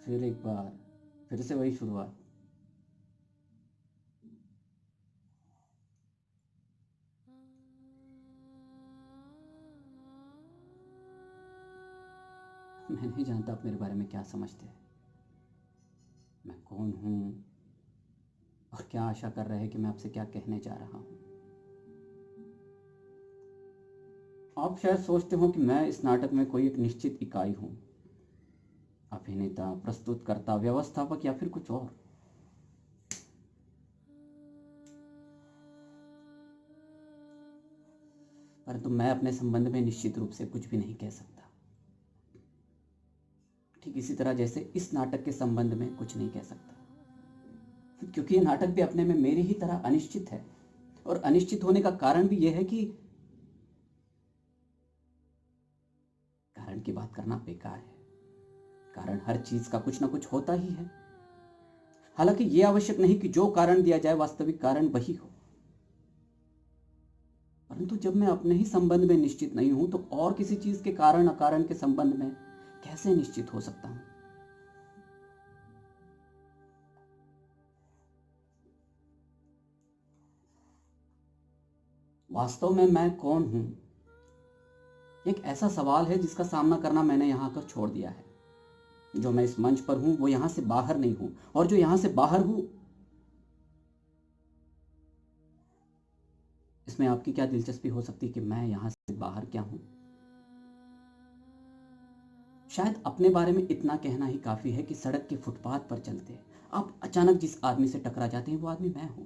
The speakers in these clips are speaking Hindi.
फिर एक बार फिर से वही शुरुआत। मैं नहीं जानता आप मेरे बारे में क्या समझते हैं, मैं कौन हूँ और क्या आशा कर रहे हैं कि मैं आपसे क्या कहने जा रहा हूँ। आप शायद सोचते हो कि मैं इस नाटक में कोई एक निश्चित इकाई हूँ, अभिनेता, प्रस्तुतकर्ता, व्यवस्थापक या फिर कुछ और। परंतु मैं अपने संबंध में निश्चित रूप से कुछ भी नहीं कह सकता, ठीक इसी तरह जैसे इस नाटक के संबंध में कुछ नहीं कह सकता, क्योंकि ये नाटक भी अपने में मेरी ही तरह अनिश्चित है। और अनिश्चित होने का कारण भी यह है कि कारण की बात करना बेकार है। कारण हर चीज का कुछ ना कुछ होता ही है। हालांकि यह आवश्यक नहीं कि जो कारण दिया जाए वास्तविक कारण वही हो, परंतु जब मैं अपने ही संबंध में निश्चित नहीं हूं तो और किसी चीज के कारण अकारण के संबंध में कैसे निश्चित हो सकता हूं। वास्तव में मैं कौन हूं, एक ऐसा सवाल है जिसका सामना करना मैंने यहां आकर छोड़ दिया है। जो मैं इस मंच पर हूं वो यहां से बाहर नहीं हूं, और जो यहां से बाहर हूं इसमें आपकी क्या दिलचस्पी हो सकती है कि मैं यहां से बाहर क्या हूं। शायद अपने बारे में इतना कहना ही काफी है कि सड़क के फुटपाथ पर चलते आप अचानक जिस आदमी से टकरा जाते हैं वो आदमी मैं हूं।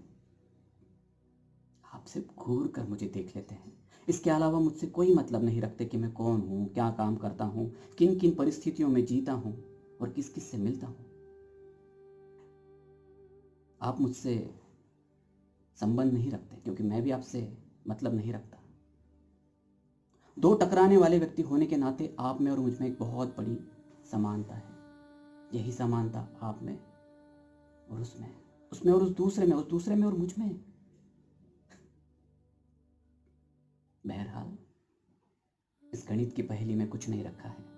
आप सिर्फ घूर कर मुझे देख लेते हैं, इसके अलावा मुझसे कोई मतलब नहीं रखते कि मैं कौन हूं, क्या काम करता हूं, किन किन परिस्थितियों में जीता हूं और किस किस से मिलता हूं। आप मुझसे संबंध नहीं रखते क्योंकि मैं भी आपसे मतलब नहीं रखता। दो टकराने वाले व्यक्ति होने के नाते आप में और मुझ में एक बहुत बड़ी समानता है। यही समानता आप में और उसमें, उसमें और उस दूसरे में, उस दूसरे में और मुझ में। बहरहाल इस गणित की पहेली में कुछ नहीं रखा है।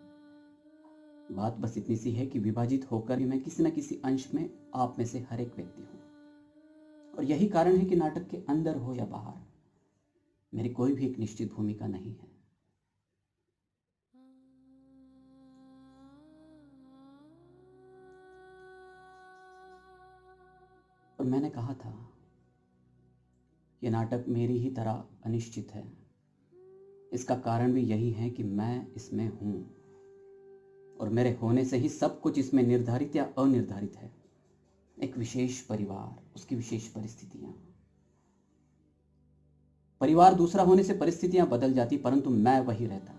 बात बस इतनी सी है कि विभाजित होकर भी मैं किसी न किसी अंश में आप में से हर एक व्यक्ति हूं। और यही कारण है कि नाटक के अंदर हो या बाहर मेरी कोई भी एक निश्चित भूमिका नहीं है। और मैंने कहा था यह नाटक मेरी ही तरह अनिश्चित है। इसका कारण भी यही है कि मैं इसमें हूं और मेरे होने से ही सब कुछ इसमें निर्धारित या अनिर्धारित है। एक विशेष परिवार, उसकी विशेष परिस्थितियां। परिवार दूसरा होने से परिस्थितियां बदल जाती, परंतु मैं वही रहता।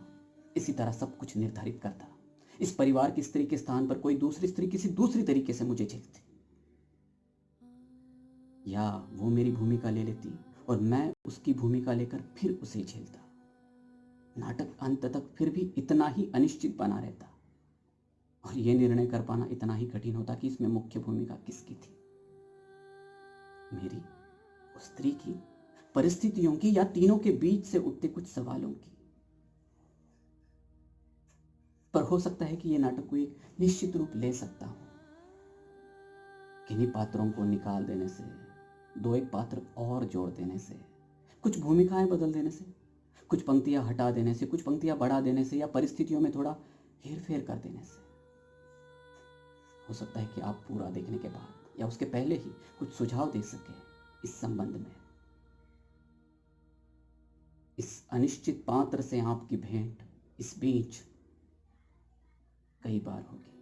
इसी तरह सब कुछ निर्धारित करता। इस परिवार की स्त्री के स्थान पर कोई दूसरी स्त्री किसी दूसरी तरीके से मुझे झेलती, या वो मेरी भूमिका ले लेती और मैं उसकी भूमिका लेकर फिर उसे झेलता। नाटक अंत तक फिर भी इतना ही अनिश्चित बना रहता और यह निर्णय कर पाना इतना ही कठिन होता कि इसमें मुख्य भूमिका किसकी थी, मेरी, उस स्त्री की, परिस्थितियों की, या तीनों के बीच से उठते कुछ सवालों की। पर हो सकता है कि यह नाटक को एक निश्चित रूप ले सकता हो किन्हीं पात्रों को निकाल देने से, दो एक पात्र और जोड़ देने से, कुछ भूमिकाएं बदल देने से, कुछ पंक्तियां हटा देने से, कुछ पंक्तियां बढ़ा देने से, या परिस्थितियों में थोड़ा हेरफेर कर देने से। हो सकता है कि आप पूरा देखने के बाद या उसके पहले ही कुछ सुझाव दे सके इस संबंध में। इस अनिश्चित पात्र से आपकी भेंट इस बीच कई बार होगी।